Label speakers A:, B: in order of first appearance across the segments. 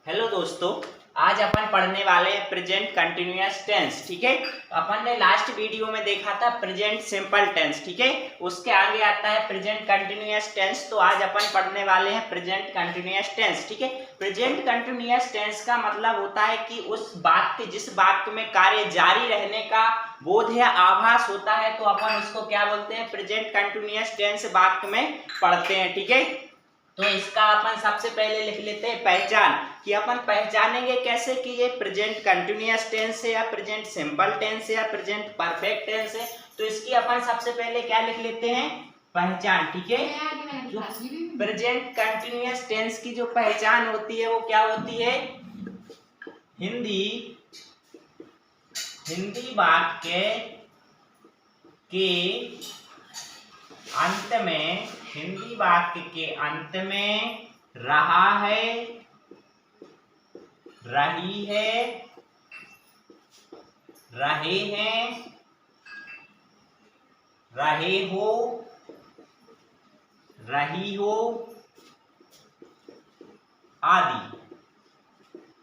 A: Hello दोस्तों, आज अपन पढ़ने वाले हैं प्रेजेंट कंटिन्यूअस टेंस। ठीक है, अपन ने लास्ट वीडियो में देखा था प्रेजेंट सिंपल टेंस। ठीक है, उसके आगे आता है प्रेजेंट कंटिन्यूअस टेंस। तो आज अपन पढ़ने वाले हैं प्रेजेंट कंटिन्यूअस टेंस। ठीक है, प्रेजेंट कंटिन्यूअस टेंस का मतलब होता है कि उस वाक्य जिस वाक्य में कार्य जारी रहने का बोध या आभास होता है तो अपन उसको क्या बोलते हैं, प्रेजेंट कंटिन्यूअस टेंस वाक्य में पढ़ते हैं। ठीक है, तो इसका अपन सबसे पहले लिख लेते हैं पहचान, कि अपन पहचानेंगे कैसे कि ये प्रेजेंट कंटिन्यूअस टेंस है या प्रेजेंट सिंपल टेंस है या प्रेजेंट परफेक्ट टेंस है। तो इसकी अपन सबसे पहले क्या लिख लेते हैं, पहचान। ठीक है, जो प्रेजेंट कंटिन्यूअस टेंस की जो पहचान होती है वो क्या होती है, हिंदी वाक्य के अंत में, हिंदी वाक्य के अंत में रहा है, रही है, रहे हैं, रहे हो, रही हो आदि।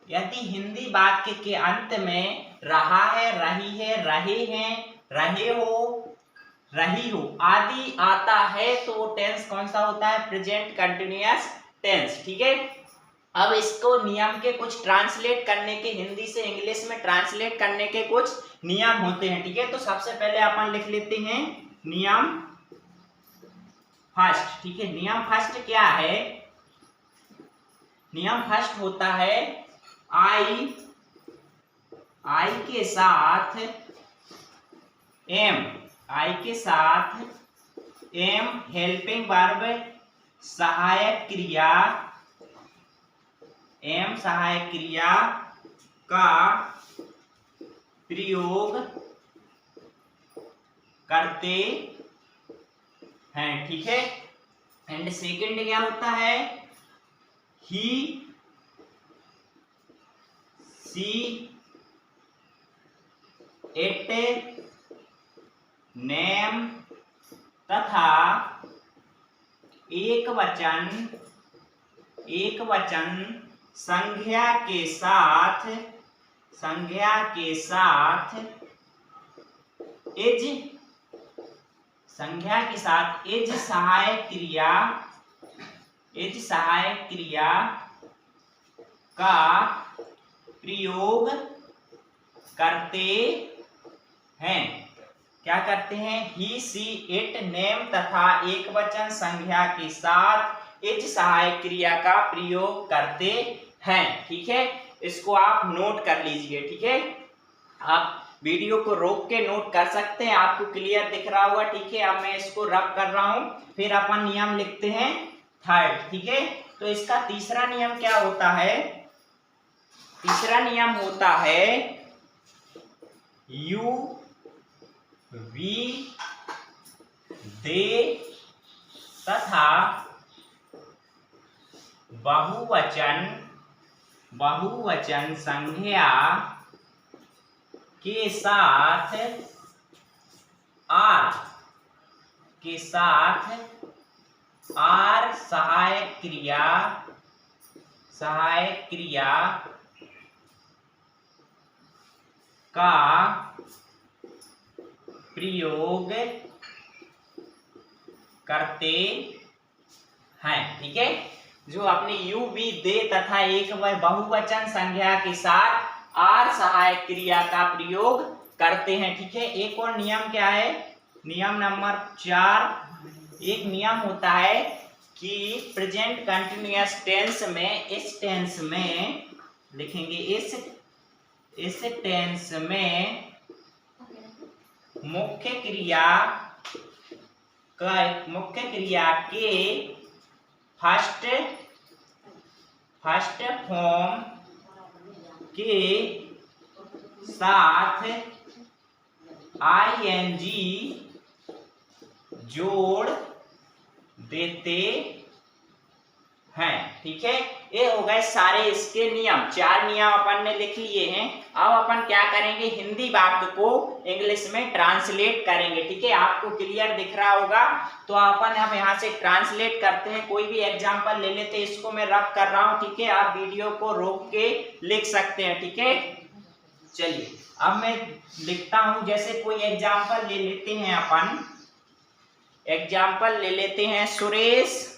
A: यदि हिंदी वाक्य के अंत में रहा है, रही है, रहे हैं, रहे हो, रही हो आदि आता है तो वो टेंस कौन सा होता है, प्रेजेंट कंटिन्यूअस टेंस। ठीक है, अब इसको नियम के कुछ ट्रांसलेट करने के, हिंदी से इंग्लिश में ट्रांसलेट करने के कुछ नियम होते हैं। ठीक है, तो सबसे पहले अपन लिख लेते हैं नियम फर्स्ट। ठीक है, नियम फर्स्ट क्या है, नियम फर्स्ट होता है आई के साथ एम, आई के साथ एम हेल्पिंग वर्ब सहायक क्रिया, एम सहायक क्रिया का प्रयोग करते हैं। ठीक है, एंड सेकंड क्या होता है, ही, सी, इट, नेम तथा एक वचन संज्ञा के साथ, इज, संज्ञा के साथ इज सहायक क्रिया का प्रयोग करते हैं। क्या करते हैं, ही, सी, इट, नेम तथा एक वचन संज्ञा के साथ इज सहायक क्रिया का प्रयोग करते हैं। ठीक है, इसको आप नोट कर लीजिए। ठीक है, आप वीडियो को रोक के नोट कर सकते हैं, आपको क्लियर दिख रहा होगा। ठीक है, अब मैं इसको रब कर रहा हूं, फिर अपन नियम लिखते हैं थर्ड। ठीक है, तो इसका तीसरा नियम क्या होता है, तीसरा नियम होता है यू, वी, दे तथा बहुवचन संज्ञा के साथ आर सहायक क्रिया का प्रयोग करते हैं। ठीक है, जो अपने यू, वी, दे तथा एक बहुवचन संज्ञा के साथ आर सहायक क्रिया का प्रयोग करते हैं। ठीक है, एक और नियम क्या है, नियम नंबर 4, एक नियम होता है कि प्रेजेंट कंटिन्यूअस टेंस में, इस टेंस में लिखेंगे, इस टेंस में मुख्य क्रिया के फर्स्ट फॉर्म के साथ आईएनजी जोड़ देते हैं। ठीक है, ये हो गए सारे इसके नियम, 4 नियम अपन ने लिख लिए हैं। अब अपन क्या करेंगे, हिंदी वाक्य को इंग्लिश में ट्रांसलेट करेंगे। ठीक है, आपको क्लियर दिख रहा होगा। तो अपन अब यहाँ से ट्रांसलेट करते हैं, कोई भी एग्जाम्पल ले लेते हैं। इसको मैं रब कर रहा हूँ, ठीक है, आप वीडियो को रोक के लिख सकते हैं। ठीक है, चलिए अब मैं लिखता हूं। जैसे कोई एग्जाम्पल ले लेते हैं अपन, एग्जाम्पल ले लेते हैं सुरेश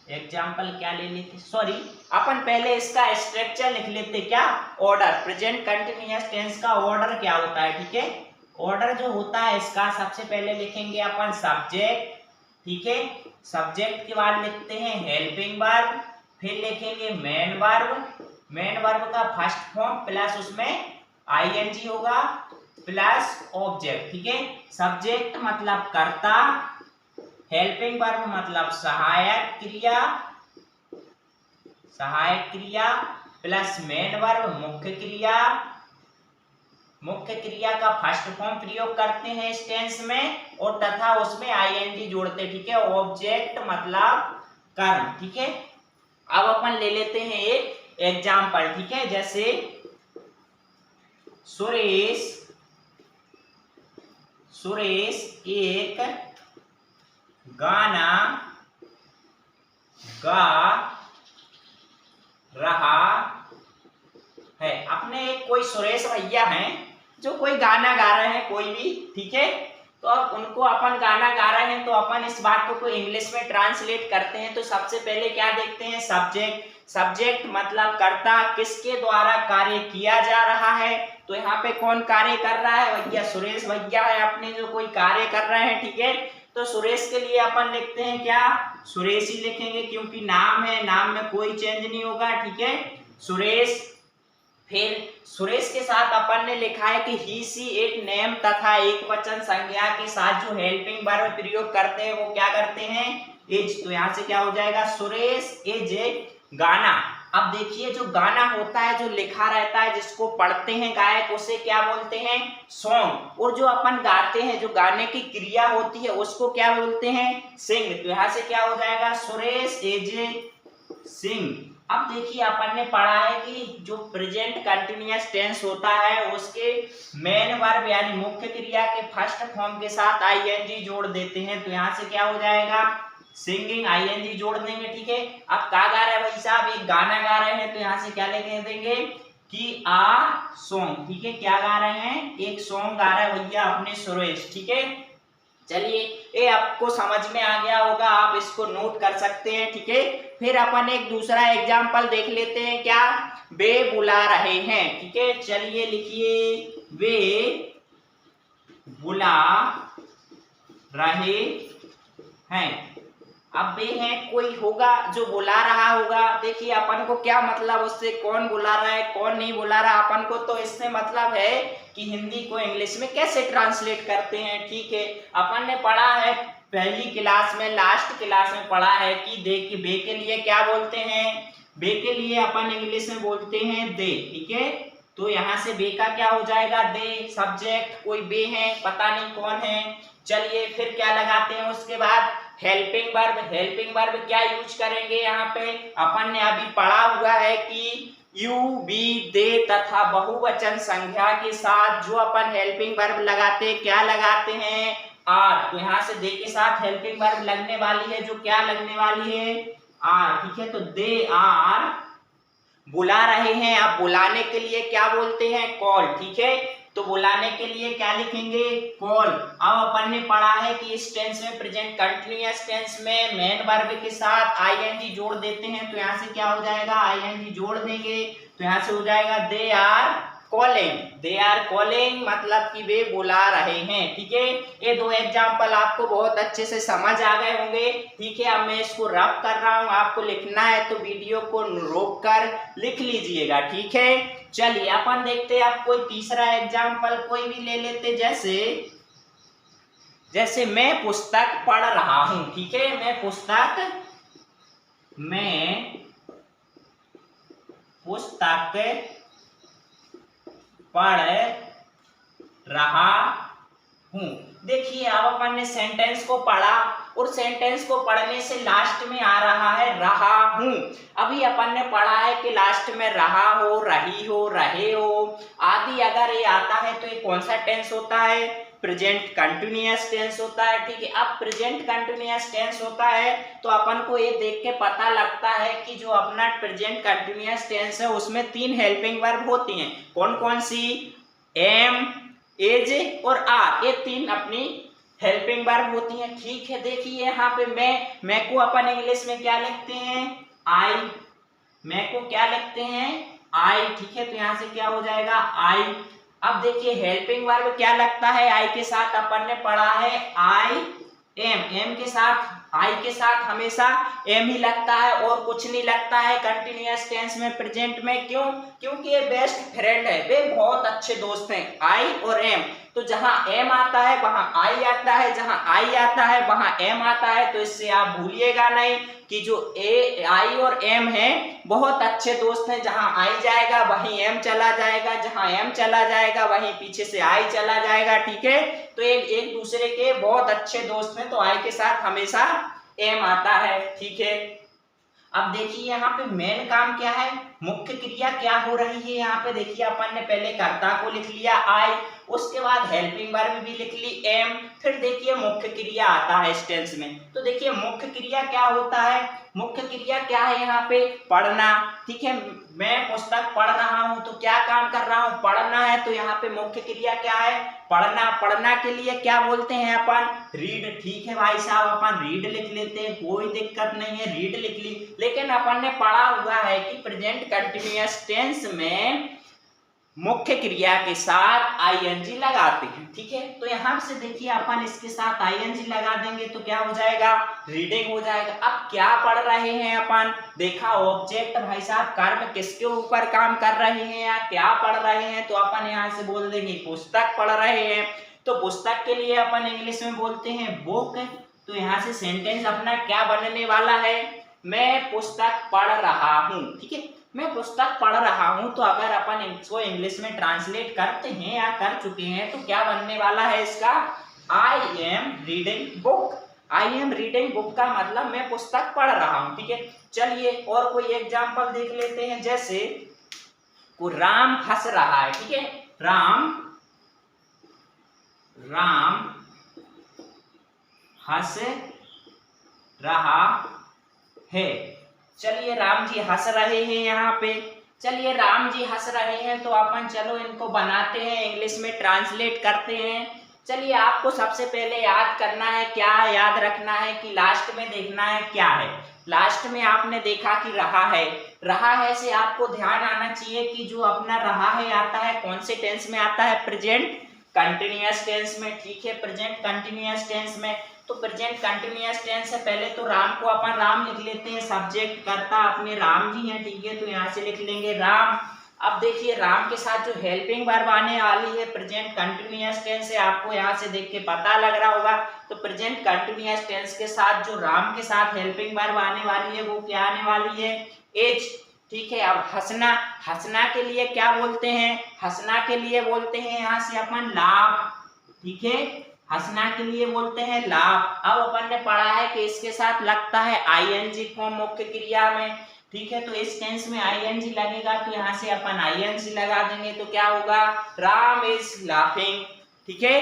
A: एग्जाम्पल क्या ले लेते, सॉरी अपन पहले इसका स्ट्रक्चर लिख लेते। क्या, ऑर्डर। प्रेजेंट कंटिन्यूअस टेंस का ऑर्डर क्या होता है, ठीक है, ऑर्डर जो होता है इसका, सबसे पहले लिखेंगे अपन सब्जेक्ट। ठीक है, सब्जेक्ट के बाद लिखते हैं हेल्पिंग वर्ब, फिर लिखेंगे मेन वर्ब। मेन वर्ब का फर्स्ट फॉर्म प्लस उसमें आईएनजी होगा प्लस ऑब्जेक्ट। ठीक है, सब्जेक्ट मतलब कर्ता, हेल्पिंग वर्ब मतलब सहायक क्रिया प्लस मेन वर्ब मुख्य क्रिया। मुख्य क्रिया का फर्स्ट फॉर्म प्रयोग करते हैं इस टेंस में और तथा उसमें आईएनजी जोड़ते। ठीक है, ऑब्जेक्ट मतलब कर्म। ठीक है, अब अपन ले लेते हैं एक एग्जाम्पल। ठीक है, जैसे सुरेश एक गाना गा रहा है। अपने एक कोई सुरेश भैया हैं जो कोई गाना गा रहे हैं, कोई भी। ठीक है, तो अब उनको अपन गाना गा रहे हैं, तो अपन इस बात को इंग्लिश में ट्रांसलेट करते हैं। तो सबसे पहले क्या देखते हैं, सब्जेक्ट मतलब कर्ता, किसके द्वारा कार्य किया जा रहा है। तो यहाँ पे कौन कार्य कर रहा है, भैया सुरेश भैया है अपने जो कोई कार्य कर रहे हैं। ठीक है, तो सुरेश के लिए अपन लिखते हैं क्या, सुरेश ही लिखेंगे क्योंकि नाम है, नाम में कोई चेंज नहीं होगा। ठीक है, सुरेश। फिर सुरेश के साथ अपन ने लिखा है कि ही सी एक नेम तथा एक वचन संज्ञा के साथ जो हेल्पिंग वर्ब प्रयोग करते हैं वो क्या करते हैं, इज। तो यहाँ से क्या हो जाएगा, सुरेश इज ए गाना। अब देखिए जो गाना होता है, जो लिखा रहता है, जिसको पढ़ते हैं गायक, उसे क्या बोलते हैं, सॉन्ग। और जो अपन गाते हैं, जो गाने की क्रिया होती है, उसको क्या बोलते हैं, सिंग। तो यहाँ से क्या हो जाएगा, सुरेश इज ए सिंग। अब देखिए अपन ने पढ़ा है कि जो प्रेजेंट कंटिन्यूअस टेंस होता है उसके मेन वर्ब यानी मुख्य क्रिया के फर्स्ट फॉर्म के साथ आईएनजी जोड़ देते हैं। तो यहाँ से क्या हो जाएगा, सिंगिंग, आईएनजी जोड़ देंगे। ठीक है, अब क्या गा रहे हैं भाई साहब, एक गाना गा रहे हैं, तो यहाँ से क्या लिख देंगे कि आ सॉन्ग। ठीक है, क्या गा रहे हैं, एक सॉन्ग गा रहा है भैया अपने सुरेश। ठीक है, चलिए ये आपको समझ में आ गया होगा, आप इसको नोट कर सकते हैं। ठीक है, फिर अपन एक दूसरा एग्जाम्पल देख लेते हैं। क्या, वे बुला रहे हैं। ठीक है, चलिए लिखिए, वे बुला रहे हैं। अब वे हैं, कोई होगा जो बुला रहा होगा। देखिए अपन को क्या मतलब उससे, कौन बुला रहा है कौन नहीं बुला रहा, अपन को तो इससे मतलब है कि हिंदी को इंग्लिश में कैसे ट्रांसलेट करते हैं। ठीक है, अपन ने पढ़ा है पहली क्लास में, लास्ट क्लास में पढ़ा है कि देखिए बे के लिए क्या बोलते हैं, बे के लिए अपन इंग्लिश में बोलते हैं दे। ठीक है, तो यहाँ से बे का क्या हो जाएगा, दे। सब्जेक्ट कोई बे है, पता नहीं कौन है। चलिए फिर क्या लगाते हैं उसके बाद, हेल्पिंग वर्ब। हेल्पिंग वर्ब क्या यूज करेंगे यहाँ पे, अपन ने अभी पढ़ा हुआ है कि यू बी दे तथा बहुवचन संख्या के साथ जो अपन हेल्पिंग वर्ब लगाते हैं, क्या लगाते हैं, आर। तो यहाँ से दे के साथ हेल्पिंग वर्ब लगने वाली है, जो क्या लगने वाली है, आर। ठीक है, तो दे आर बुला रहे हैं। अब बुलाने के लिए क्या बोलते हैं, कॉल। ठीक है, तो बुलाने के लिए क्या लिखेंगे, कॉल। अब अपन ने पढ़ा है कि इस टेंस में, प्रेजेंट कंटिन्यूअस टेंस में मेन वर्ब के साथ आईएनजी जोड़ देते हैं। तो यहाँ से क्या हो जाएगा, आईएनजी जोड़ देंगे, तो यहाँ से हो जाएगा they are calling. They are calling मतलब कि वे बुला रहे हैं। ठीक है, ये दो एग्जाम्पल आपको बहुत अच्छे से समझ आ गए होंगे। ठीक है, अब मैं इसको रब कर रहा हूँ, आपको लिखना है तो वीडियो को रोक कर लिख लीजिएगा। ठीक है, चलिए अपन देखते हैं अब कोई तीसरा एग्जाम्पल कोई भी ले लेते। जैसे मैं पुस्तक पढ़ रहा हूं। ठीक है, मैं पुस्तक पढ़ रहा हूं। देखिए अब अपन ने सेंटेंस को पढ़ा और सेंटेंस को पढ़ने से लास्ट में आ रहा है रहा हूं। अभी अपन ने पढ़ा है कि लास्ट में रहा हो, रही हो, रहे हो आदि अगर ये आता है तो ये कौन सा टेंस होता है? प्रेजेंट कंटिन्यूअस टेंस होता है। ठीक है, अब प्रेजेंट कंटिन्यूअस टेंस होता है तो अपन को ये देख के पता लगता है कि जो अपना प्रेजेंट कंटिन्यूअस टेंस है उसमें 3 हेल्पिंग वर्ब होती हैं। कौन कौन सी? एम, एज और आर, ये 3 अपनी हेल्पिंग वर्ब होती हैं। ठीक है, देखिए यहाँ पे मैं को अपन इंग्लिश में क्या लिखते हैं? आई। मैं को क्या लिखते हैं? आई। ठीक है, तो यहाँ से क्या हो जाएगा? आई। अब देखिए हेल्पिंग वर्ब क्या लगता है आई के साथ? अपन ने पढ़ा है आई एम। एम के साथ, आई के साथ हमेशा एम ही लगता है और कुछ नहीं लगता है कंटिन्यूअस टेंस में, प्रेजेंट में। क्यों? क्योंकि ये बेस्ट फ्रेंड है, वे बहुत अच्छे दोस्त हैं, आई और एम। तो जहां एम आता है वहां आई आता है, जहां आई आता है वहां एम आता है। तो इससे आप भूलिएगा नहीं कि जो आई और एम है बहुत अच्छे दोस्त हैं। जहां आई जाएगा वहीं एम चला जाएगा, जहां एम चला जाएगा वहीं पीछे से आई चला जाएगा। ठीक है, तो एक दूसरे के बहुत अच्छे दोस्त हैं, तो आई के साथ हमेशा एम आता है। ठीक है, अब देखिए यहाँ पे मेन काम क्या है, मुख्य क्रिया क्या हो रही है। यहाँ पे देखिए अपन ने पहले कर्ता को लिख लिया आई, उसके बाद हेल्पिंग वर्ब भी लिख ली एम, फिर देखिए मुख्य क्रिया आता है इस टेंस में। तो देखिए मुख्य क्रिया क्या होता है? मुख्य क्रिया क्या है यहाँ पे? पढ़ना। ठीक है, मैं पुस्तक पढ़ रहा हूँ तो क्या काम कर रहा हूँ? पढ़ना है। तो यहाँ पे मुख्य क्रिया क्या है? पढ़ना। पढ़ना के लिए क्या बोलते हैं अपन? रीड। ठीक है भाई साहब, अपन रीड लिख लेते हैं, कोई दिक्कत नहीं है, रीड लिख ली। लेकिन अपन ने पढ़ा हुआ है कि प्रेजेंट कंटिन्यूअस टेंस में मुख्य क्रिया के साथ आईएनजी लगाते हैं। ठीक है, तो यहां से देखिए अपन इसके साथ आईएनजी लगा देंगे तो क्या हो जाएगा? रीडिंग हो जाएगा। अब क्या पढ़ रहे हैं अपन? देखा ऑब्जेक्ट भाई साहब, कर्म किसके ऊपर काम कर रहे हैं या क्या पढ़ रहे हैं? तो अपन यहां से बोल देंगे पुस्तक पढ़ रहे हैं। तो पुस्तक के लिए अपन इंग्लिश में बोलते हैं बुक। तो यहाँ से सेंटेंस अपना क्या बनने वाला है? मैं पुस्तक पढ़ रहा हूँ। ठीक है, मैं पुस्तक पढ़ रहा हूं। तो अगर अपन इसको इंग्लिश में ट्रांसलेट करते हैं या कर चुके हैं तो क्या बनने वाला है इसका? I am reading book. I am reading book का मतलब मैं पुस्तक पढ़ रहा हूं। ठीक है, चलिए और कोई एग्जांपल देख लेते हैं। जैसे को राम हंस रहा है। ठीक है, राम हंस रहा है। चलिए राम जी हंस रहे हैं यहाँ पे। चलिए राम जी हंस रहे हैं तो अपन चलो इनको बनाते हैं, इंग्लिश में ट्रांसलेट करते हैं। चलिए आपको सबसे पहले याद करना है, क्या याद रखना है कि लास्ट में देखना है क्या है। लास्ट में आपने देखा कि रहा है। रहा है से आपको ध्यान आना चाहिए कि जो अपना रहा है आता है कौन से टेंस में आता है? प्रेजेंट कंटिन्यूअस टेंस में। ठीक है, प्रेजेंट कंटिन्यूअस टेंस में। तो प्रेजेंट कंटिन्यूअस टेंस है, पहले तो राम को अपन राम लिख लेते हैं, सब्जेक्ट कर्ता अपने राम जी हैं। ठीक है, तो यहाँ से लिख लेंगे राम। अब देखिए राम के साथ जो हेल्पिंग वर्ब आने वाली है प्रेजेंट कंटिन्यूअस टेंस है, आपको यहाँ से देख के पता लग रहा होगा। तो प्रेजेंट कंटिन्यूअस टेंस के साथ जो राम के साथ हेल्पिंग वर्ब आने वाली है वो क्या आने वाली है? एज। ठीक है, अब हंसना। हंसना के लिए क्या बोलते हैं? हंसना के लिए बोलते हैं यहाँ से अपन लाभ। ठीक है, हंसना के लिए बोलते हैं लाभ। अब अपन ने पढ़ा है कि इसके साथ लगता है आईएनजी फॉर्म मुख्य क्रिया में। ठीक है, तो इस टेंस में आईएनजी लगेगा तो यहाँ से अपन आईएनजी लगा देंगे तो क्या होगा? Ram is laughing. ठीक है,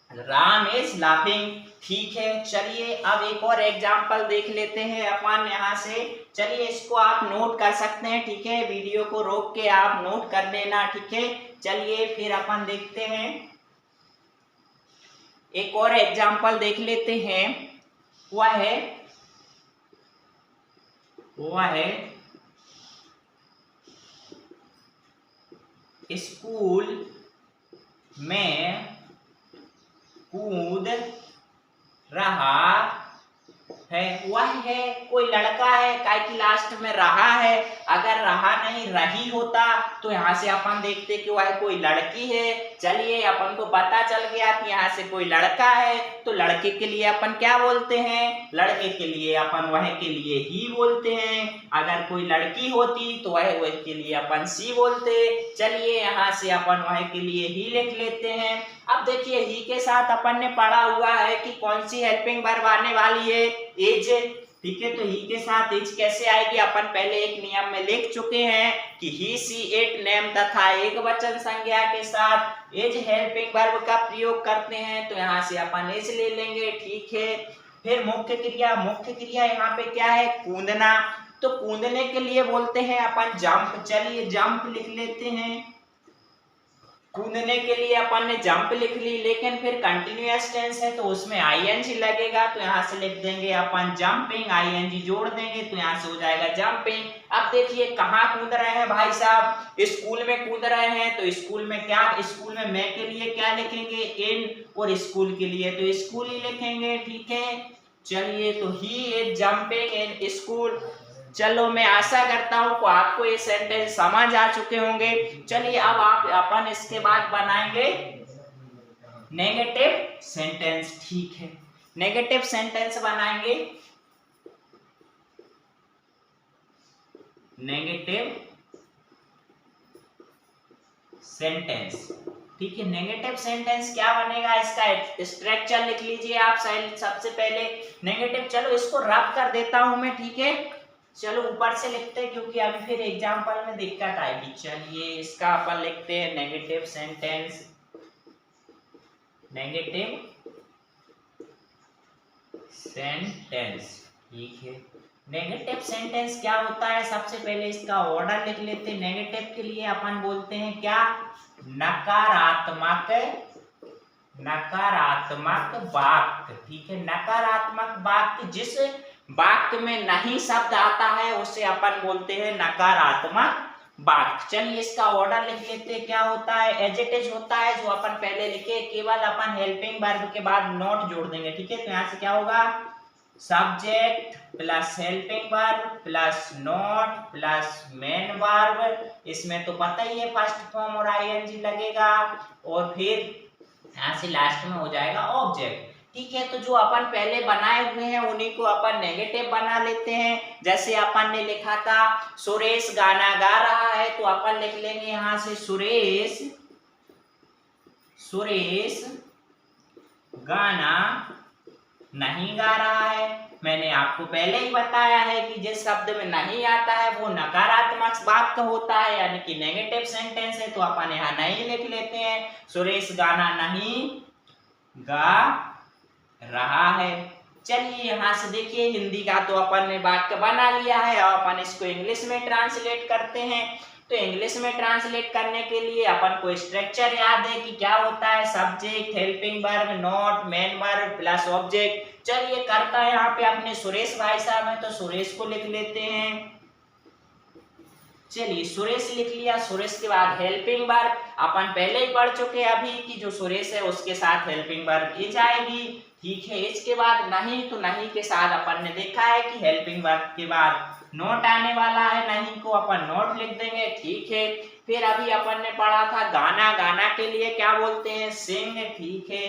A: राम इज लाफिंग। ठीक है, चलिए अब एक और एग्जांपल देख लेते हैं अपन यहाँ से। चलिए इसको आप नोट कर सकते हैं। ठीक है, वीडियो को रोक के आप नोट कर लेना। ठीक है, चलिए फिर अपन देखते हैं, एक और एग्जांपल देख लेते हैं। वह स्कूल में कूद रहा है वह है, कोई लड़का है, काय की लास्ट में रहा है, अगर रहा नहीं रही होता तो यहाँ से अपन देखते कि वह कोई लड़की है। चलिए अपन को पता चल गया कि यहाँ से कोई लड़का है, तो लड़के के लिए अपन क्या बोलते हैं, लड़के के लिए अपन वह के लिए ही बोलते हैं। अगर कोई लड़की होती तो वह के लिए अपन सी बोलते। चलिए यहाँ से अपन वह के लिए ही लिख लेते हैं। अब देखिए ही के साथ अपन ने पढ़ा हुआ है कि कौन सी हेल्पिंग वर्ब आने वाली है, एज। ठीक है, तो ही के साथ एज कैसे आएगी, अपन पहले एक नियम में लिख चुके हैं कि ही सी इट नेम तथा एक वचन संज्ञा के साथ एज हेल्पिंग वर्ब का प्रयोग करते हैं, तो यहाँ से अपन एज ले लेंगे। ठीक है, फिर मुख्य क्रिया, मुख्य क्रिया यहाँ पे क्या है, कूदना, तो कूदने के लिए बोलते हैं अपन जंप। चलिए जंप लिख लेते हैं, कूदने के लिए अपन ने जंप लिख ली, लेकिन फिर कंटिन्यूअस टेंस है तो उसमें आईएनजी लगेगा, तो यहाँ से लिख देंगे अपन जंपिंग, आईएनजी जोड़ देंगे तो यहाँ से हो जाएगा जंपिंग। अब देखिए कहाँ कूद रहे हैं भाई साहब, स्कूल में कूद रहे हैं, तो स्कूल में क्या, स्कूल में मैं के लिए क्या लिखेंगे, इन, और स्कूल के लिए तो स्कूल ही लिखेंगे। ठीक है, चलिए तो he is jumping in school. चलो मैं आशा करता हूं कि आपको ये सेंटेंस समझ आ चुके होंगे। चलिए अब आप अपन इसके बाद बनाएंगे नेगेटिव सेंटेंस। ठीक है, नेगेटिव सेंटेंस बनाएंगे, नेगेटिव सेंटेंस। ठीक है, नेगेटिव सेंटेंस क्या बनेगा, इसका स्ट्रक्चर लिख लीजिए आप सबसे पहले नेगेटिव। चलो इसको रब कर देता हूं मैं। ठीक है, चलो ऊपर से लिखते हैं क्योंकि अभी फिर एग्जाम्पल में दिक्कत आएगी। चलिए इसका अपन लिखते हैं नेगेटिव सेंटेंस, नेगेटिव सेंटेंस। ठीक है, नेगेटिव सेंटेंस क्या होता है, सबसे पहले इसका ऑर्डर लिख लेते हैं। नेगेटिव के लिए अपन बोलते हैं क्या, नकारात्मक, नकारात्मक वाक्य। ठीक है, नकारात्मक वाक्य, जिस वाक्य में नहीं शब्द आता है उसे अपन बोलते हैं नकारात्मक वाक्य। चलिए इसका ऑर्डर लिख लेते हैं, क्या होता है, एडजेक्टिव होता है जो अपन पहले लिखे, केवल अपन हेल्पिंग वर्ब के बाद नॉट जोड़ देंगे। ठीक है, तो यहाँ से क्या होगा, subject plus helping verb plus not plus main verb, इसमें तो पता ही है फर्स्ट फॉर्म और आईएनजी लगेगा, और फिर यहाँ से लास्ट में हो जाएगा ऑब्जेक्ट। ठीक है, तो जो अपन पहले बनाए हुए हैं उन्हीं को अपन नेगेटिव बना लेते हैं। जैसे अपन ने लिखा था सुरेश गाना गा रहा है, तो अपन लिख लेंगे यहाँ से सुरेश, सुरेश गाना नहीं गा रहा है। मैंने आपको पहले ही बताया है कि जिस शब्द में नहीं आता है वो नकारात्मक वाक्य होता है, यानी कि नेगेटिव सेंटेंस है, तो अपन यहाँ नहीं लिख लेते हैं, सुरेश गाना नहीं गा रहा है। चलिए यहाँ से देखिए हिंदी का तो अपन ने वाक्य बना लिया है, और अपन इसको इंग्लिश में ट्रांसलेट करते हैं। तो इंग्लिश में ट्रांसलेट करने के लिए अपन को स्ट्रक्चर याद है कि क्या होता है, subject helping verb not main verb plus object. चलिए करता है यहाँ पे अपने सुरेश भाई साहब हैं, तो सुरेश को लिख लेते हैं। चलिए सुरेश लिख लिया, सुरेश के बाद हेल्पिंग वर्ब अपन पहले ही पढ़ चुके हैं अभी कि जो सुरेश है उसके साथ हेल्पिंग वर्ब इज आएगी। ठीक है, इसके बाद नहीं, तो नहीं के साथ अपन ने देखा है कि हेल्पिंग वर्ब के बाद नोट आने वाला है, नहीं को अपन नोट लिख देंगे। ठीक है, फिर अभी अपन ने पढ़ा था गाना, गाना के लिए क्या बोलते हैं, सिंग। ठीक है,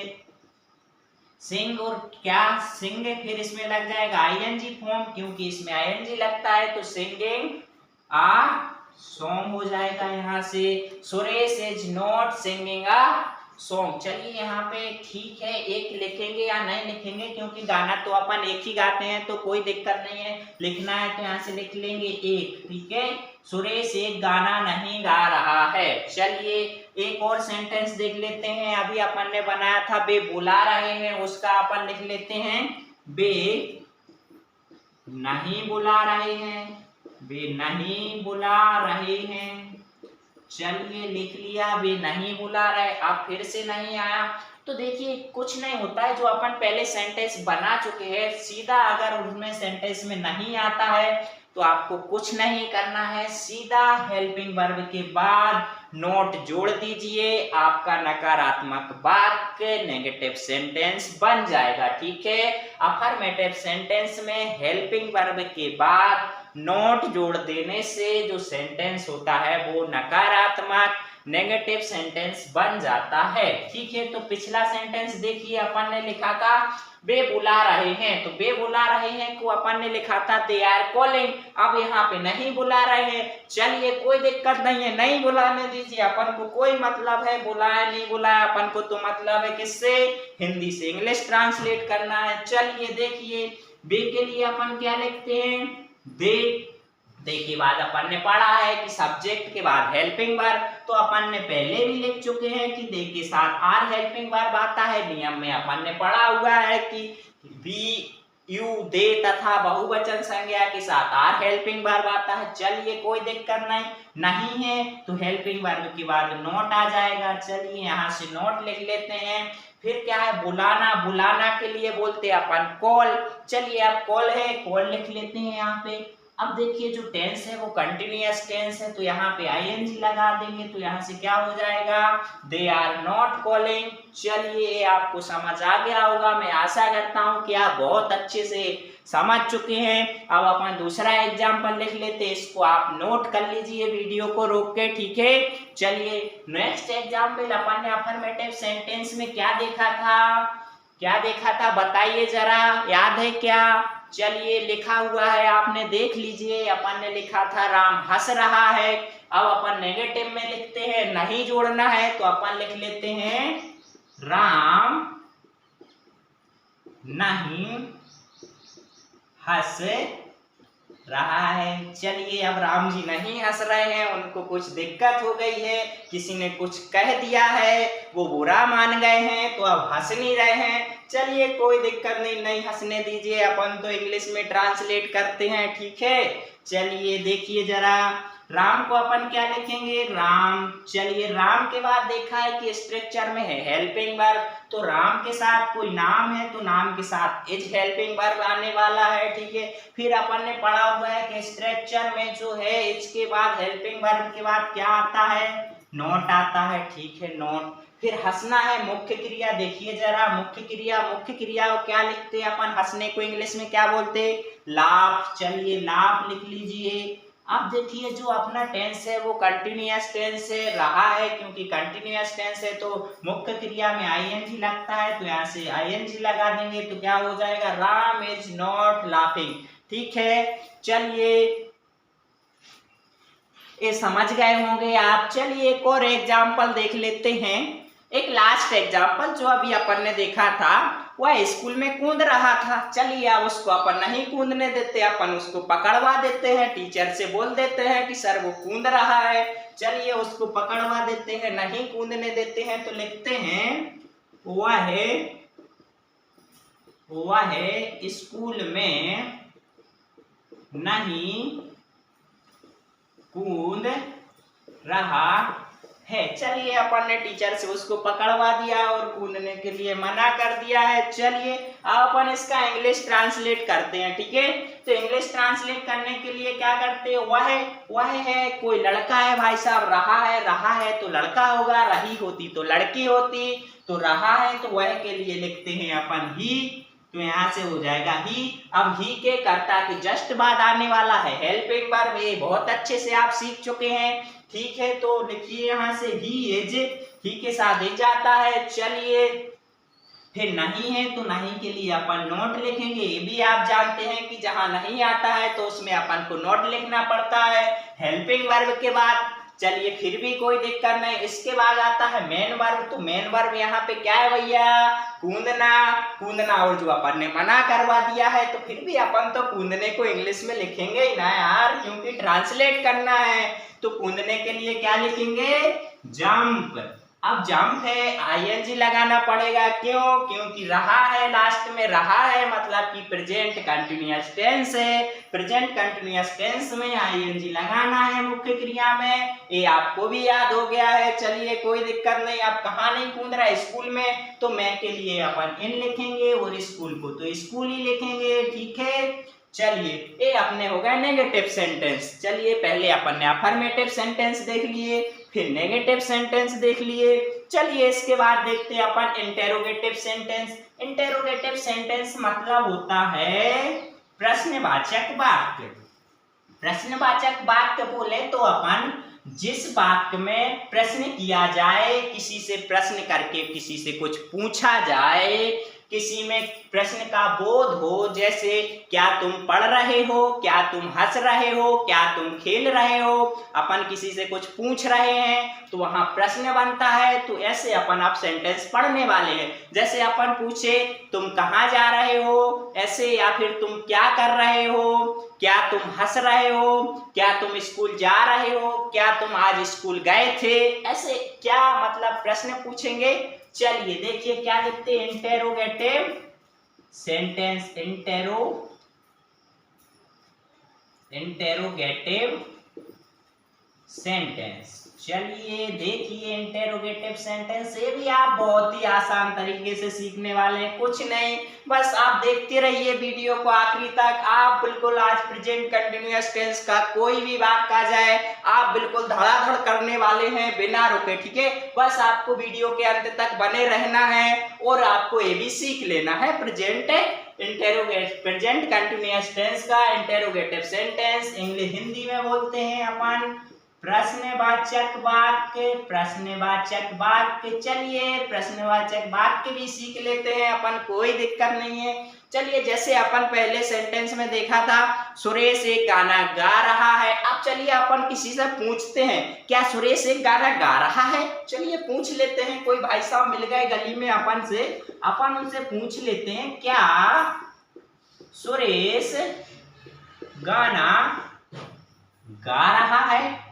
A: सिंग और क्या, सिंग, फिर इसमें लग जाएगा आईएनजी फॉर्म, क्योंकि इसमें आईएनजी लगता है, तो सिंगिंग आ सॉन्ग हो जाएगा। यहाँ से Suresh is not singing a song. चलिए यहाँ पे ठीक है, एक लिखेंगे या नहीं लिखेंगे, क्योंकि गाना तो अपन एक ही गाते हैं तो कोई दिक्कत नहीं है, लिखना है तो यहाँ से लिख लेंगे एक। ठीक है, सुरेश एक गाना नहीं गा रहा है। चलिए एक और सेंटेंस देख लेते हैं, अभी अपन ने बनाया था वे बुला रहे हैं, उसका अपन लिख लेते हैं वे नहीं बुला रहे हैं, वे नहीं बुला रहे हैं। चलिए लिख लिया, वे नहीं बुला रहे। अब फिर से नहीं आया, तो देखिए कुछ नहीं होता है, जो अपन पहले सेंटेंस बना चुके हैं, सीधा अगर उनमें सेंटेंस में नहीं आता है तो आपको कुछ नहीं करना है, सीधा हेल्पिंग वर्ब के बाद नोट जोड़ दीजिए, आपका नकारात्मक वाक्य नेगेटिव सेंटेंस बन जाएगा। ठीक है, अफर्मेटिव सेंटेंस में हेल्पिंग वर्ब के बाद नोट जोड़ देने से जो सेंटेंस होता है वो नकारात्मक नेगेटिव सेंटेंस बन जाता है। ठीक है, तो पिछला सेंटेंस देखिए, अपन ने लिखा था वे बुला रहे हैं, तो वे बुला रहे हैं को अपन ने लिखा था दे आर कॉलिंग। अब यहाँ पे नहीं बुला रहे हैं, चलिए कोई दिक्कत नहीं है, नहीं बुलाने दीजिए, अपन को कोई मतलब है बुलाया नहीं बुलाया, अपन को तो मतलब है किससे, हिंदी से इंग्लिश ट्रांसलेट करना है। चलिए देखिए, वे के लिए अपन क्या लिखते हैं, दे के बाद अपन ने पढ़ा है कि सब्जेक्ट के बाद हेल्पिंग वर्ब, तो अपन ने पहले भी लिख चुके हैं कि दे के साथ आर हेल्पिंग वर्ब आता है। नियम में अपन ने पढ़ा हुआ है कि वी यू दे तथा बहुवचन संज्ञा के साथ आर हेल्पिंग वर्ब आता है। चलिए कोई दिक्कत नहीं है, तो हेल्पिंग वर्ब के बाद नोट आ जाएगा। चलिए यहाँ से नोट लिख लेते हैं। फिर क्या है, बुलाना, बुलाना के लिए बोलते हैं अपन कॉल। चलिए अब कॉल है, कॉल लिख लेते हैं यहाँ पे। अब देखिए जो टेंस है वो कंटिन्यूअस टेंस है, तो यहाँ पे आईएनजी लगा देंगे, तो यहाँ से क्या हो जाएगा, दे आर नॉट कॉलिंग। चलिए आपको समझ आ गया होगा, मैं आशा करता हूँ कि आप बहुत अच्छे से समझ चुके हैं। अब अपन दूसरा एग्जाम्पल लिख लेते हैं, इसको आप नोट कर लीजिए वीडियो को रोक के। ठीक है, चलिए नेक्स्ट एग्जाम्पल अपन ने अफर्मेटिव सेंटेंस में क्या देखा था बताइए जरा, याद है क्या। चलिए लिखा हुआ है, आपने देख लीजिए। अपन ने लिखा था राम हंस रहा है। अब अपन नेगेटिव में लिखते हैं, नहीं जोड़ना है, तो अपन लिख लेते हैं राम नहीं हंस रहा है। चलिए अब राम जी नहीं हंस रहे हैं, उनको कुछ दिक्कत हो गई है, किसी ने कुछ कह दिया है, वो बुरा मान गए हैं, तो अब हंस नहीं रहे हैं। चलिए कोई दिक्कत नहीं हंसने दीजिए, अपन तो इंग्लिश में ट्रांसलेट करते हैं। ठीक है, चलिए देखिए जरा, राम को अपन क्या लिखेंगे, राम। चलिए राम के बाद देखा है कि स्ट्रक्चर में है हेल्पिंग वर्ब, तो राम के साथ कोई नाम है तो नाम के साथ इज हेल्पिंग वर्ब आने वाला है। ठीक है, फिर अपन ने पढ़ा हुआ है कि स्ट्रक्चर में जो है इसके बाद हेल्पिंग वर्ब के बाद क्या आता है, नोट आता है। ठीक है, नोट। फिर हंसना है मुख्य क्रिया, देखिए जरा मुख्य क्रिया क्या लिखते हैं अपन, हंसने को इंग्लिश में क्या बोलते हैं, लाफ। चलिए लाफ लिख लीजिए। अब देखिए जो अपना टेंस है वो कंटिन्यूअस टेंस से रहा है, क्योंकि कंटिन्यूअस टेंस है तो मुख्य क्रिया में आईएनजी लगता है, तो यहाँ से आईएनजी लगा देंगे, तो क्या हो जाएगा, राम इज नॉट लाफिंग। ठीक है, चलिए ये समझ गए होंगे आप। चलिए एक और एग्जाम्पल देख लेते हैं, एक लास्ट एग्जाम्पल जो अभी अपन ने देखा था, वह स्कूल में कूद रहा था। चलिए अब उसको अपन नहीं कूदने देते, अपन उसको पकड़वा देते हैं, टीचर से बोल देते हैं कि सर वो कूद रहा है। चलिए उसको पकड़वा देते हैं, नहीं कूदने देते हैं, तो लिखते हैं वह स्कूल में नहीं कूद रहा है। चलिए अपन ने टीचर से उसको पकड़वा दिया और कूदने के लिए मना कर दिया है। चलिए अब अपन इसका इंग्लिश ट्रांसलेट करते हैं। ठीक है, तो इंग्लिश ट्रांसलेट करने के लिए क्या करते हैं, वह है कोई लड़का है भाई साहब, रहा है तो लड़का होगा, रही होती तो लड़की होती, तो रहा है तो वह के लिए लिखते हैं अपन ही, तो यहाँ से हो जाएगा ही। अब ही के कर्ता के जस्ट बाद आने वाला है हेल्पिंग वर्ब, ये बहुत अच्छे से आप सीख चुके हैं। ठीक है, तो लिखिए यहाँ से ही इज, ही के साथ इज आता है। चलिए फिर नहीं है तो नहीं के लिए अपन नोट लिखेंगे, ये भी आप जानते हैं कि जहां नहीं आता है तो उसमें अपन को नोट लिखना पड़ता है हेल्पिंग वर्ब के बाद। चलिए फिर भी कोई दिक्कत नहीं। इसके बाद आता है मेन वर्ब, तो मेन वर्ब यहाँ पे क्या है भैया, कूदना, और जो अपन ने मना करवा दिया है तो फिर भी अपन तो कूदने को इंग्लिश में लिखेंगे ही ना यार, क्योंकि ट्रांसलेट करना है, तो कूदने के लिए क्या लिखेंगे, जंप। अब जंप है, आईएनजी लगाना पड़ेगा, क्यों, क्योंकि रहा है लास्ट में, रहा है मतलब कि प्रेजेंट कंटिन्यूअस टेंस है, प्रेजेंट कंटिन्यूअस टेंस में आईएनजी लगाना है मुख्य क्रिया में, ये आपको भी याद हो गया है। चलिए कोई दिक्कत नहीं। आप कहाँ नहीं कूद रहा है, स्कूल में, तो मैं के लिए अपन इन लिखेंगे और स्कूल को तो स्कूल ही लिखेंगे। ठीक है, चलिए ये अपने हो गए नेगेटिव सेंटेंस। चलिए पहले अपन ने अफर्मेटिव सेंटेंस देख लिए, फिर नेगेटिव सेंटेंस देख लिए। चलिए इसके बाद देखते हैं अपन इंटेरोगेटिव सेंटेंस। इंटेरोगेटिव सेंटेंस मतलब होता है प्रश्नवाचक वाक्य। प्रश्नवाचक वाक्य बोले तो अपन जिस वाक्य में प्रश्न किया जाए, किसी से प्रश्न करके किसी से कुछ पूछा जाए, किसी में प्रश्न का बोध हो, जैसे क्या तुम पढ़ रहे हो, क्या तुम हंस रहे हो, क्या तुम खेल रहे हो, अपन किसी से कुछ पूछ रहे हैं तो वहां प्रश्न बनता है। तो ऐसे अपन आप सेंटेंस पढ़ने वाले हैं। जैसे अपन पूछे तुम कहाँ जा रहे हो, ऐसे, या फिर तुम क्या कर रहे हो, क्या तुम हंस रहे हो, क्या तुम स्कूल जा रहे हो, क्या तुम आज स्कूल गए थे, ऐसे क्या मतलब प्रश्न पूछेंगे। चलिए देखिए क्या लिखते हैं, इंटेरोगेटिव सेंटेंस। Interrogative sentence. चलिए देखिए इंटेरोगेटिव सेंटेंस, ये भी आप बहुत ही आसान तरीके से सीखने वाले हैं। कुछ नहीं, बस आप देखते रहिए वीडियो को आखिरी तक। आप बिल्कुल आज प्रेजेंट कंटिन्यूअस टेंस का कोई भी वाक्य आ जाए, आप बिल्कुल धड़ाधड़ करने वाले हैं बिना रुके, ठीक है। बस आपको वीडियो के अंत तक बने रहना है और आपको ये भी सीख लेना है प्रेजेंट कंटिन्यूअस टेंस का इंटेरोगेटिव सेंटेंस। इंग्लिश हिंदी में बोलते हैं अपन प्रश्नवाचक वाक्य। प्रश्नवाचक वाक्य, चलिए प्रश्नवाचक वाक्य भी सीख लेते हैं अपन, कोई दिक्कत नहीं है। चलिए जैसे अपन पहले सेंटेंस में देखा था, सुरेश एक गाना गा रहा है। अब चलिए अपन किसी से पूछते हैं क्या सुरेश एक गाना गा रहा है। चलिए पूछ लेते हैं, कोई भाई साहब मिल गए गली में अपन से, अपन उनसे पूछ लेते हैं क्या सुरेश गाना गा रहा है।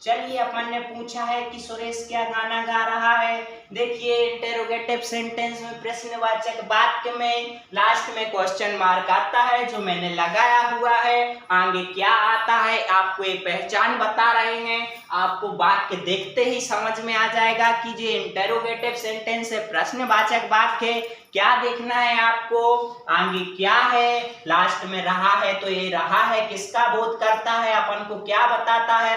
A: चलिए अपन ने पूछा है कि सुरेश क्या गाना गा रहा है। देखिए इंटेरोगेटिव सेंटेंस में प्रश्नवाचक वाक्य में लास्ट में क्वेश्चन मार्क आता है जो मैंने लगाया हुआ है। आगे क्या आता है आपको ये पहचान बता रहे हैं। आपको वाक्य देखते ही समझ में आ जाएगा कि ये इंटेरोगेटिव सेंटेंस है, प्रश्नवाचक वाक्य। क्या देखना है आपको, आगे क्या है, लास्ट में रहा है तो ये रहा है किसका बोध करता है, अपन को क्या बताता है,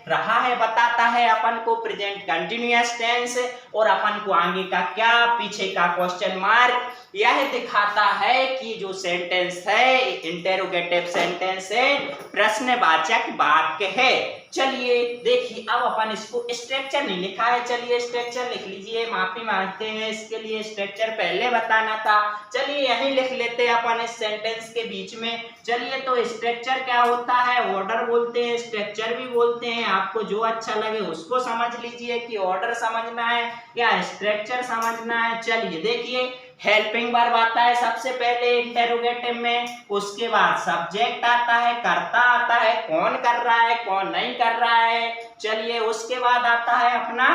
A: रहा है बताता है अपन को प्रेजेंट कंटिन्यूअस टेंस, और अपन को आगे का क्या, पीछे का क्वेश्चन मार्क, यह दिखाता है कि जो सेंटेंस है इंटेरोगेटिव सेंटेंस है, प्रश्नवाचक वाक्य है। चलिए देखिए अब अपन इसको स्ट्रक्चर नहीं लिखा है, चलिए स्ट्रक्चर लिख लीजिए, माफी मांगते हैं इसके लिए, स्ट्रक्चर पहले बताना था। चलिए यही लिख लेते हैं अपन इस सेंटेंस के बीच में। चलिए तो स्ट्रक्चर क्या होता है, ऑर्डर बोलते हैं, स्ट्रक्चर भी बोलते हैं, आपको जो अच्छा लगे उसको समझ लीजिए कि ऑर्डर समझना है या स्ट्रक्चर समझना है। चलिए देखिए हेल्पिंग वर्ब आता है सबसे पहले इंटेरोगेटिव में, उसके बाद सब्जेक्ट आता है, कर्ता आता है, कौन कर रहा है कौन नहीं कर रहा है। चलिए उसके बाद आता है अपना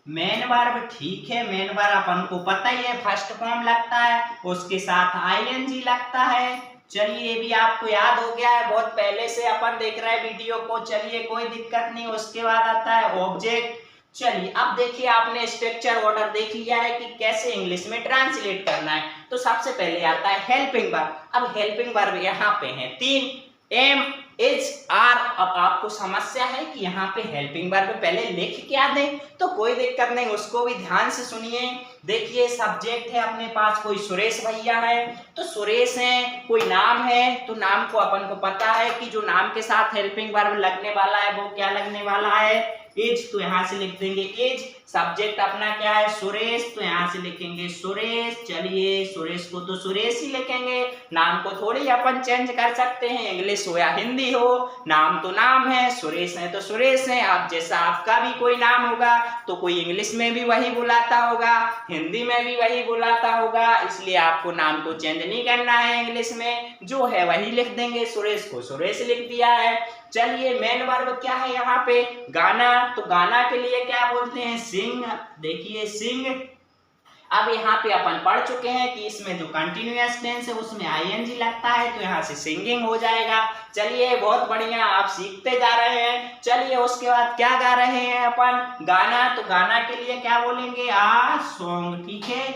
A: मेन वर्ब, ठीक है मेन वर्ब अपन को पता ही है फर्स्ट फॉर्म लगता है, उसके साथ आईएनजी लगता है। चलिए ये भी आपको याद हो गया है, बहुत पहले से अपन देख रहे हैं वीडियो को, चलिए कोई दिक्कत नहीं। उसके बाद आता है ऑब्जेक्ट। चलिए अब देखिए आपने स्ट्रक्चर ऑर्डर देख लिया है कि कैसे इंग्लिश में ट्रांसलेट करना है। तो सबसे पहले आता है हेल्पिंग वर्ब। अब हेल्पिंग वर्ब यहाँ पे है 3, एम, इज, आर। अब आपको समस्या है कि यहाँ पे हेल्पिंग वर्ब पहले लिख क्या दें, तो कोई दिक्कत नहीं, उसको भी ध्यान से सुनिए। देखिए सब्जेक्ट है अपने पास, कोई सुरेश भैया है तो सुरेश है, कोई नाम है तो नाम को अपन को पता है कि जो नाम के साथ हेल्पिंग वर्ब लगने वाला है वो क्या लगने वाला है, इज, तो यहाँ से लिख देंगे इज। सब्जेक्ट अपना क्या है सुरेश, तो यहाँ से लिखेंगे सुरेश। चलिए सुरेश को तो सुरेश ही लिखेंगे, नाम को थोड़ी अपन चेंज कर सकते हैं, इंग्लिश हो या हिंदी हो, नाम तो नाम है, सुरेश है तो सुरेश है। आप जैसा आपका भी कोई नाम होगा तो कोई इंग्लिश में भी वही बुलाता होगा, हिंदी में भी वही बुलाता होगा, इसलिए आपको नाम को चेंज नहीं करना है, इंग्लिश में जो है वही लिख देंगे, सुरेश को सुरेश लिख दिया है। चलिए मेन वर्ब क्या है यहाँ पे, गाना, तो गाना के लिए क्या बोलते हैं, सिंग। देखिए सिंग। अब यहाँ पे अपन पढ़ चुके हैं कि इसमें जो कंटिन्यूअस टेंस है उसमें आईएनजी लगता है, तो यहाँ से सिंगिंग हो जाएगा। चलिए बहुत बढ़िया, आप सीखते जा रहे हैं। चलिए उसके बाद क्या गा रहे हैं अपन, गाना, तो गाना के लिए क्या बोलेंगे, आ सॉन्ग, ठीक है।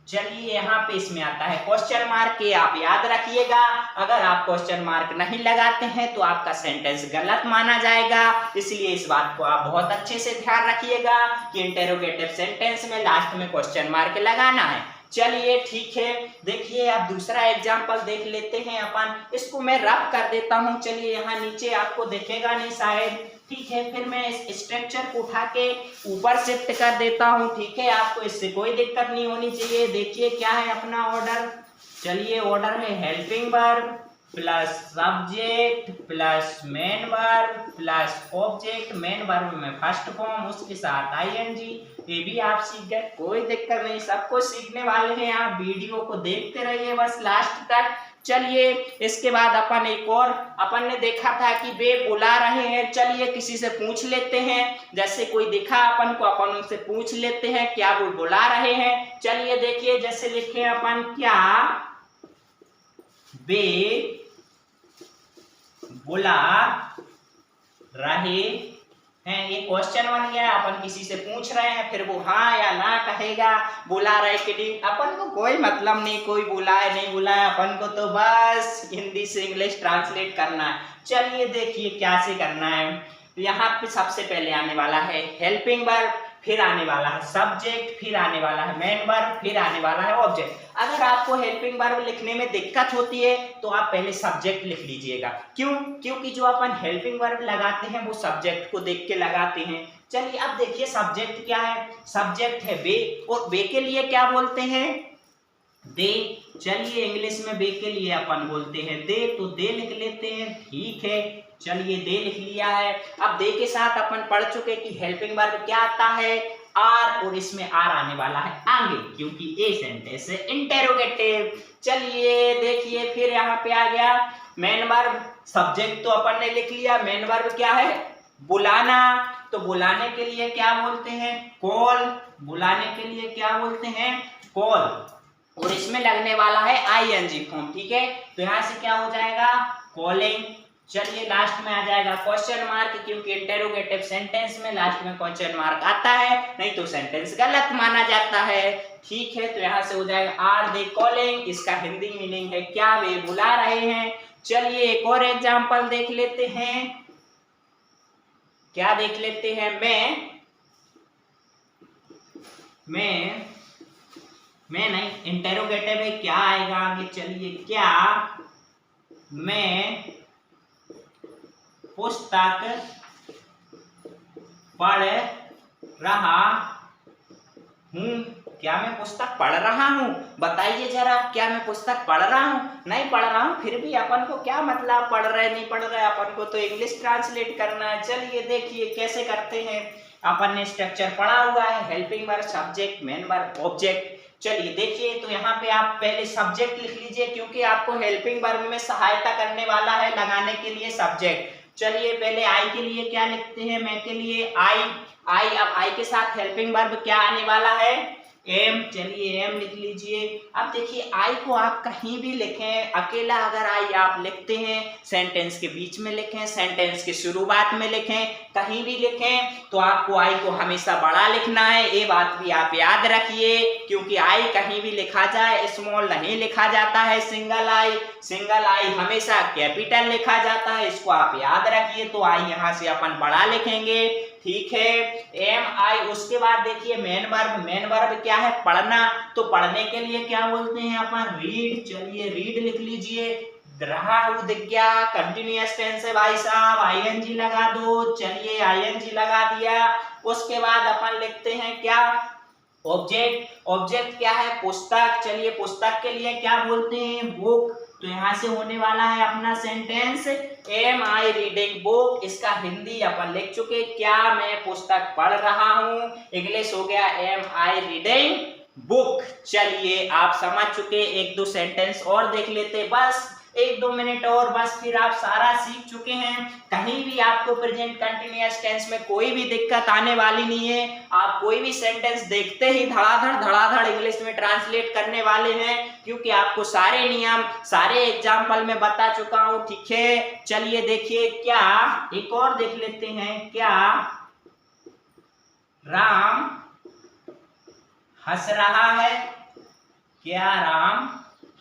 A: चलिए यहाँ पे इसमें आता है क्वेश्चन मार्क के, आप याद रखिएगा। अगर आप क्वेश्चन मार्क नहीं लगाते हैं तो आपका सेंटेंस गलत माना जाएगा, इसलिए इस बात को आप बहुत अच्छे से ध्यान रखिएगा कि इंटेरोगेटिव सेंटेंस में लास्ट में क्वेश्चन मार्क लगाना है। चलिए ठीक है, देखिए अब दूसरा एग्जांपल देख लेते हैं अपन। इसको मैं रब कर देता हूँ। चलिए यहाँ नीचे आपको दिखेगा नहीं शायद, ठीक है, फिर मैं इस स्ट्रक्चर को उठा के ऊपर शिफ्ट कर देता हूँ। ठीक है, आपको इससे कोई दिक्कत नहीं होनी चाहिए। देखिए क्या है अपना ऑर्डर। चलिए ऑर्डर है helping verb plus subject plus main verb plus object. Main verb में फर्स्ट फॉर्म, उसके साथ आईएनजी। ये भी आप सीख गए, कोई दिक्कत नहीं, सब कुछ सीखने वाले हैं। आप वीडियो को देखते रहिए बस लास्ट तक। चलिए इसके बाद अपन एक और, अपन ने देखा था कि वे बुला रहे हैं। चलिए किसी से पूछ लेते हैं, जैसे कोई दिखा अपन को, अपन उनसे पूछ लेते हैं क्या वो बुला रहे हैं। चलिए देखिए जैसे लिखे अपन, क्या वे बुला रहे हैं। ये क्वेश्चन बन गया। अपन किसी से पूछ रहे हैं, फिर वो हाँ या ना कहेगा। बुला रहे कि नहीं, अपन को कोई मतलब नहीं, कोई बुलाए नहीं बुलाए, अपन को तो बस हिंदी से इंग्लिश ट्रांसलेट करना है। चलिए देखिए क्या से करना है। यहाँ पे सबसे पहले आने वाला है हेल्पिंग वर्ब, फिर आने वाला है सब्जेक्ट, फिर आने वाला है मेन वर्ब, फिर आने वाला है ऑब्जेक्ट। अगर आपको हेल्पिंग वर्ब लिखने में दिक्कत होती है तो आप पहले सब्जेक्ट लिख लीजिएगा। क्यों? क्योंकि जो अपन हेल्पिंग वर्ब लगाते हैं वो सब्जेक्ट को देख के लगाते हैं। चलिए अब देखिए सब्जेक्ट क्या है। सब्जेक्ट है वे, और वे के लिए क्या बोलते हैं? दे। चलिए इंग्लिश में बे के लिए अपन बोलते हैं दे, तो दे लिख लेते हैं। ठीक है, चलिए दे लिख लिया है। अब दे के साथ अपन पढ़ चुके कि हेल्पिंग वर्ब क्या आता है? आर, और इसमें आर आने वाला है आगे, क्योंकि ए सेंटेंस है इंटेरोगेटिव। चलिए देखिए फिर यहाँ पे आ गया मेन वर्ब। सब्जेक्ट तो अपन ने लिख लिया, मेन वर्ब क्या है? बुलाना। तो बुलाने के लिए क्या बोलते हैं? कॉल। बुलाने के लिए क्या बोलते हैं? कॉल। और इसमें लगने वाला है आईएनजी फॉर्म। ठीक है, तो यहां से क्या हो जाएगा? कॉलिंग। चलिए लास्ट में आ जाएगा क्वेश्चन मार्क, क्योंकि इंटेरोगेटिव सेंटेंस में लास्ट में क्वेश्चन मार्क आता है, नहीं तो सेंटेंस गलत माना जाता है। ठीक है, तो यहां से हो जाएगा आर दे कॉलिंग। इसका हिंदी मीनिंग है क्या वे बुला रहे हैं। चलिए एक और एग्जाम्पल देख लेते हैं। क्या देख लेते हैं? मैं नहीं, इंटेरोगेटिव है, क्या आएगा आगे? चलिए, क्या मैं पुस्तक पढ़ रहा हूं। क्या मैं पुस्तक पढ़ रहा हूं? बताइए जरा, क्या मैं पुस्तक पढ़ रहा हूं? नहीं पढ़ रहा हूं, फिर भी अपन को क्या मतलब पढ़ रहे नहीं पढ़ रहे, अपन को तो इंग्लिश ट्रांसलेट करना है। चलिए देखिए कैसे करते हैं। अपन ने स्ट्रक्चर पढ़ा हुआ है, helping verb, subject, main verb, object. चलिए देखिए, तो यहाँ पे आप पहले सब्जेक्ट लिख लीजिए, क्योंकि आपको हेल्पिंग वर्ब में सहायता करने वाला है लगाने के लिए सब्जेक्ट। चलिए पहले आई के लिए क्या लिखते हैं? मैं के लिए आई। अब आई के साथ हेल्पिंग वर्ब क्या आने वाला है? एम। चलिए एम लिख लीजिए। अब देखिए आई को आप कहीं भी लिखें, अकेला अगर आई आप लिखते हैं, सेंटेंस के बीच में लिखें, सेंटेंस के शुरुआत में लिखें, कहीं भी लिखें, तो आपको आई को हमेशा बड़ा लिखना है। ये बात भी आप याद रखिए, क्योंकि आई कहीं भी लिखा जाए स्मॉल नहीं लिखा जाता है। सिंगल आई हमेशा कैपिटल लिखा जाता है, इसको आप याद रखिए। तो आई यहाँ से अपन बड़ा लिखेंगे। ठीक है, एम आई। उसके बाद देखिए मेन वर्ब क्या है? पढ़ना। तो पढ़ने के लिए क्या बोलते हैं अपन? रीड। चलिए रीड लिख लीजिए। रहा हूं दिख गया, कंटिन्यूअस टेंस है भाई साहब, आईएनजी लगा दो। चलिए आईएनजी लगा दिया। उसके बाद अपन लिखते हैं क्या? ऑब्जेक्ट क्या है? पुस्तक। चलिए पुस्तक के लिए क्या बोलते हैं? बुक। तो यहां से होने वाला है अपना sentence, am I reading book. इसका हिंदी अपन लिख चुके, क्या मैं पुस्तक पढ़ रहा हूं। इंग्लिश हो गया एम आई रीडिंग बुक। चलिए आप समझ चुके। एक दो सेंटेंस और देख लेते, बस 1-2 मिनट और, बस फिर आप सारा सीख चुके हैं। कहीं भी आपको प्रेजेंट कंटिन्यूअस टेंस में कोई भी दिक्कत आने वाली नहीं है। आप कोई भी सेंटेंस देखते ही धड़ाधड़ इंग्लिश में ट्रांसलेट करने वाले हैं, क्योंकि आपको सारे नियम, सारे एग्जाम्पल में बता चुका हूं। ठीक है, चलिए देखिए क्या, एक और देख लेते हैं। क्या राम हंस रहा है? क्या राम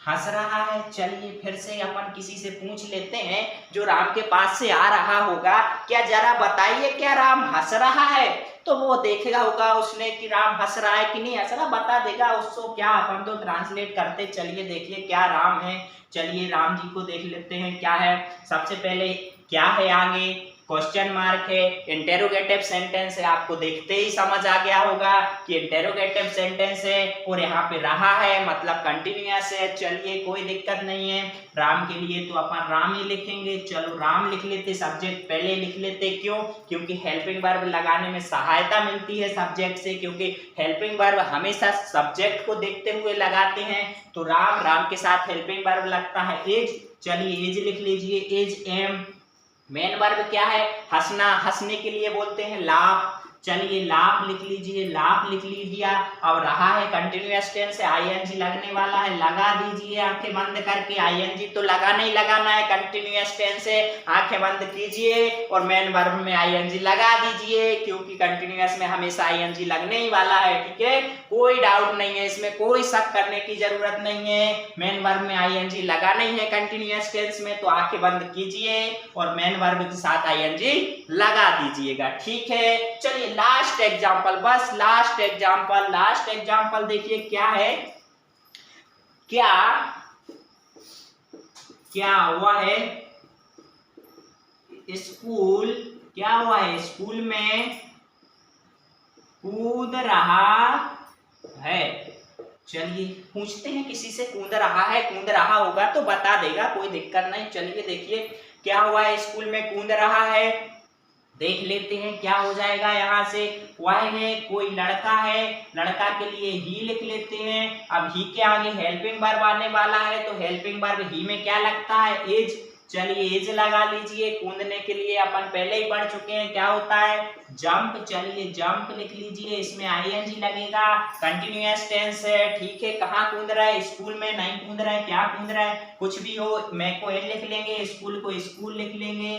A: हंस रहा है। चलिए फिर से अपन किसी से पूछ लेते हैं जो राम के पास से आ रहा होगा, क्या जरा बताइए क्या राम हंस रहा है। तो वो देखेगा होगा उसने कि राम हंस रहा है कि नहीं हंस रहा, बता देगा उसको। क्या अपन तो ट्रांसलेट करते, चलिए देखिए क्या राम है। चलिए राम जी को देख लेते हैं क्या है। सबसे पहले क्या है आगे, क्वेश्चन मार्क है, इंटेरोगेटिव सेंटेंस है। आपको देखते ही समझ आ गया होगा कि इंटेरोगेटिव सेंटेंस है और यहाँ पे रहा है मतलब कंटिन्यूअस है। चलिए कोई दिक्कत नहीं है, राम के लिए तो अपन राम ही लिखेंगे। चलो राम लिख लेते, सब्जेक्ट पहले लिख लेते। क्यों? क्योंकि हेल्पिंग वर्ब लगाने में सहायता मिलती है सब्जेक्ट से, क्योंकि हेल्पिंग वर्ब हमेशा सब्जेक्ट को देखते हुए लगाते हैं। तो राम, राम के साथ हेल्पिंग वर्ब लगता है एज। चलिए एज लिख लीजिए, एज एम। मेन वर्ब क्या है, हंसना, हंसने के लिए बोलते हैं लाफ। चलिए लाफ लिख लीजिए, लाफ लिख लीजिए। अब रहा है कंटिन्यूअस टेंस है, आईएनजी लगने वाला है, लगा दीजिए आंखें बंद करके। आईएनजी तो लगाना ही लगाना है, कंटिन्यूअस टेंस है, आंखें बंद कीजिए और मेन वर्ब में आईएनजी लगा दीजिए, क्योंकि कंटिन्यूअस में हमेशा आईएनजी लगने ही वाला है। ठीक है, कोई डाउट नहीं है इसमें, कोई शक करने की जरूरत नहीं है। मेन वर्ब में आईएनजी लगाना ही है कंटिन्यूअस टेंस में, तो आंखें बंद कीजिए और मेन वर्ब के साथ आईएनजी लगा दीजिएगा। ठीक है, चलिए लास्ट एग्जांपल, बस लास्ट एग्जांपल। लास्ट एग्जांपल देखिए क्या है, क्या क्या हुआ है स्कूल, क्या हुआ है स्कूल में कूद रहा है। चलिए पूछते हैं किसी से, कूद रहा है, कूद रहा होगा तो बता देगा, कोई दिक्कत नहीं। चलिए देखिए क्या हुआ है, स्कूल में कूद रहा है। देख लेते हैं क्या हो जाएगा यहाँ से। वह है कोई लड़का है, लड़का के लिए ही लिख लेते हैं। अब ही के आगे हेल्पिंग वर्ब आने वाला है, तो हेल्पिंग वर्ब ही में क्या लगता है, एज। चलिए एज लगा लीजिए। कूदने के लिए अपन पहले ही पढ़ चुके हैं क्या होता है, जंप। चलिए जंप लिख लीजिए, इसमें आईएनजी लगेगा, कंटिन्यूअस टेंस है। ठीक है, कहाँ कूद रहा है, स्कूल में नहीं कूद रहा है, क्या कूद रहा है, कुछ भी हो, मैं को एल लिख लेंगे, स्कूल को स्कूल लिख लेंगे।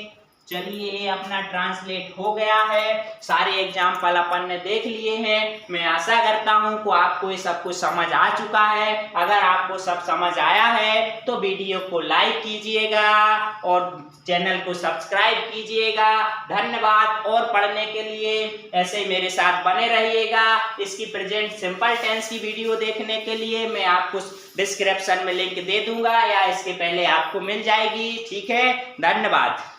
A: चलिए ये अपना ट्रांसलेट हो गया है। सारे एग्जाम्पल अपन ने देख लिए हैं। मैं आशा करता हूं कि आपको ये सब कुछ समझ आ चुका है। अगर आपको सब समझ आया है तो वीडियो को लाइक कीजिएगा और चैनल को सब्सक्राइब कीजिएगा। धन्यवाद। और पढ़ने के लिए ऐसे ही मेरे साथ बने रहिएगा। इसकी प्रेजेंट सिंपल टेंस की वीडियो देखने के लिए मैं आपको डिस्क्रिप्शन में लिंक दे दूंगा या इसके पहले आपको मिल जाएगी। ठीक है, धन्यवाद।